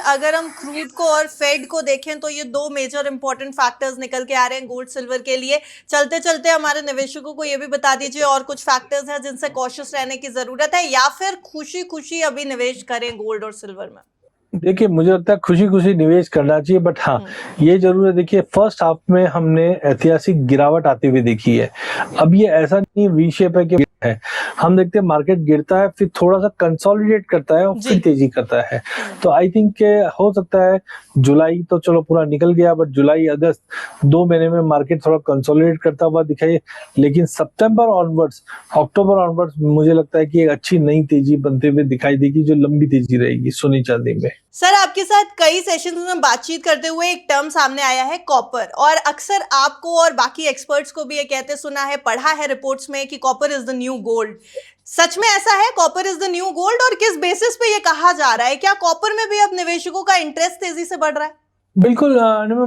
अगर हम क्रूड को और फेड को देखें तो ये दो मेजर इंपॉर्टेंट फैक्टर्स निकल के आ रहे हैं गोल्ड सिल्वर के लिए। चलते चलते हमारे निवेशकों को ये भी बता दीजिए और कुछ फैक्टर्स हैं जिनसे कॉशियस रहने की जरूरत है, या फिर खुशी खुशी अभी निवेश करें गोल्ड और सिल्वर में। देखिए, मुझे लगता है खुशी खुशी निवेश करना चाहिए, बट हाँ ये जरूर है, देखिए फर्स्ट हाफ में हमने ऐतिहासिक गिरावट आती हुई देखी है। अब ये ऐसा नहीं वी शेप है कि है, हम देखते हैं मार्केट गिरता है फिर थोड़ा सा कंसोलिडेट करता है और फिर तेजी करता है। तो आई थिंक के हो सकता है जुलाई तो चलो पूरा निकल गया, बट जुलाई अगस्त 2 महीने में मार्केट थोड़ा कंसोलिडेट करता हुआ दिखाई, लेकिन सितंबर ऑनवर्ड्स, अक्टूबर ऑनवर्ड्स मुझे लगता है कि एक अच्छी नई तेजी बनते हुए दिखाई देगी, जो लंबी तेजी रहेगी सोने चांदी में। सर, आपके साथ कई सेशंस में बातचीत करते हुए एक टर्म सामने आया है कॉपर, और अक्सर आपको और बाकी एक्सपर्ट्स को भी ये कहते सुना है, पढ़ा है रिपोर्ट्स में कि copper is the new gold. सच में ऐसा है, copper is the new gold, और किस बेसिस पे ये कहा जा रहा है? क्या कॉपर में भी अब निवेशकों का इंटरेस्ट तेजी से बढ़ रहा है? बिल्कुल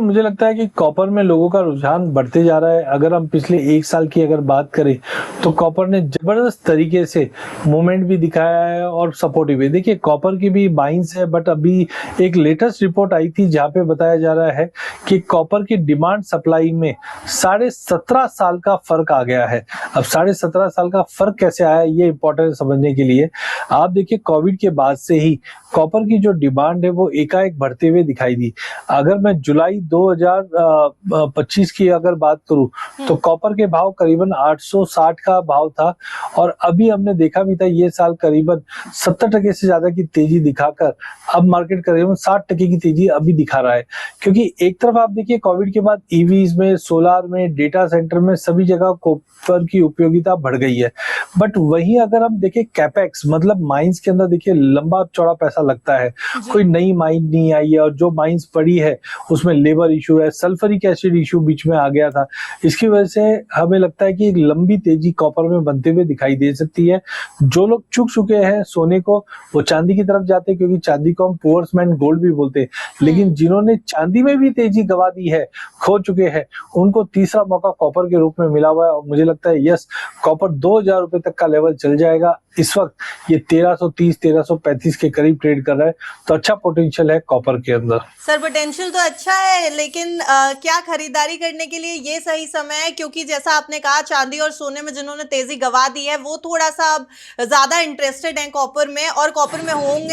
मुझे लगता है कि कॉपर में लोगों का रुझान बढ़ते जा रहा है। अगर हम पिछले 1 साल की अगर बात करें तो कॉपर ने जबरदस्त तरीके से मूवमेंट भी दिखाया है और सपोर्टिव है। देखिए कॉपर की भी बाइंग्स है, बट अभी एक लेटेस्ट रिपोर्ट आई थी जहां पे बताया जा रहा है कि कॉपर की डिमांड सप्लाई में 17.5 साल का फर्क आ गया है। अब 17.5 साल का फर्क कैसे आया ये इंपॉर्टेंट समझने के लिए आप देखिए कोविड के बाद से ही कॉपर की जो डिमांड है वो एकाएक बढ़ते हुए दिखाई दी। अगर मैं जुलाई 2025 की अगर बात करूं तो कॉपर के भाव करीबन 860 का भाव था, और अभी हमने देखा भी था ये साल करीबन 70% से ज्यादा की तेजी दिखाकर अब मार्केट करीबन 60% की तेजी अभी दिखा रहा है। क्योंकि एक तरफ आप देखिए कोविड के बाद ईवीज में, सोलार में, डेटा सेंटर में सभी जगह कॉपर की उपयोगिता बढ़ गई है, बट वहीं अगर हम देखें कैपेक्स मतलब माइंस के अंदर देखिए लंबा चौड़ा पैसा लगता है। कोई नई माइन नहीं आई है, और जो माइंस पड़ी है उसमें लेबर इशू है, सल्फरिक एसिड इशू बीच में आ गया था। इसकी वजह से हमें लगता है कि एक लंबी तेजी कॉपर में बनते हुए दिखाई दे सकती है। जो लोग चुक चुके हैं सोने को वो चांदी की तरफ जाते हैं, क्योंकि चांदी को हम पुअर्स मैन गोल्ड भी बोलते हैं। लेकिन जिन्होंने चांदी में भी तेजी गवा दी है, खो चुके हैं, उनको तीसरा मौका कॉपर के रूप में मिला हुआ है। और मुझे लगता है यस, कॉपर 2000 रुपए तक का लेवल चल जाएगा। इस वक्त ये 1330-1335 के करीब ट्रेड कर रहा है, तो अच्छा पोटेंशियल है कॉपर के अंदर। सर, पोटेंशियल तो अच्छा है, लेकिन क्या खरीदारी करने के लिए ये सही समय है? क्योंकि जैसा आपने कहा चांदी और सोने में जिन्होंने तेजी गवा दी है वो थोड़ा सा अब ज्यादा इंटरेस्टेड हैं कॉपर में, और कॉपर में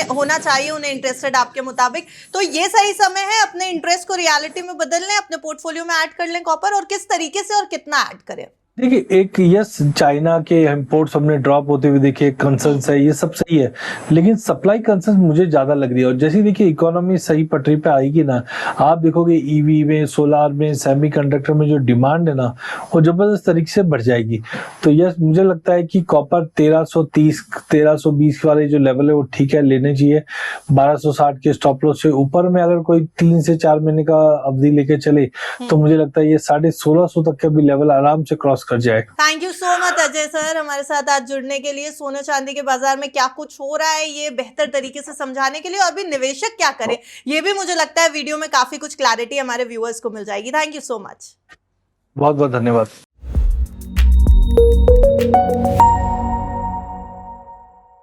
होना चाहिए उन्हें इंटरेस्टेड आपके मुताबिक। तो ये सही समय है अपने इंटरेस्ट को रियलिटी में बदल लें, अपने पोर्टफोलियो में ऐड कर लें कॉपर, और किस तरीके से और कितना ऐड करें? देखिए एक यस, चाइना के इंपोर्ट्स हमने ड्रॉप होते हुए देखे, कंसर्न्स है, ये सब सही है, लेकिन सप्लाई कंसर्न्स मुझे ज्यादा लग रही है। और जैसे देखिए इकोनॉमी सही पटरी पे आएगी ना, आप देखोगे ईवी में, सोलार में, सेमीकंडक्टर में जो डिमांड है ना वो जबरदस्त तरीके से बढ़ जाएगी। तो यस, मुझे लगता है कि कॉपर 1330-1320 वाले जो लेवल है वो ठीक है, लेने चाहिए। 1260 के स्टॉप लॉस से ऊपर में अगर कोई 3 से 4 महीने का अवधि लेके चले तो मुझे लगता है ये 1650 तक का भी लेवल आराम से क्रॉस कर जाए। Thank you so much Ajay sir, हमारे साथ आज जुड़ने के लिए, सोने चांदी के बाजार में क्या कुछ हो रहा है ये बेहतर तरीके से समझाने के लिए, और भी निवेशक क्या करें ये भी मुझे लगता है वीडियो में काफी कुछ क्लैरिटी हमारे व्यूअर्स को मिल जाएगी। थैंक यू सो मच, बहुत बहुत धन्यवाद।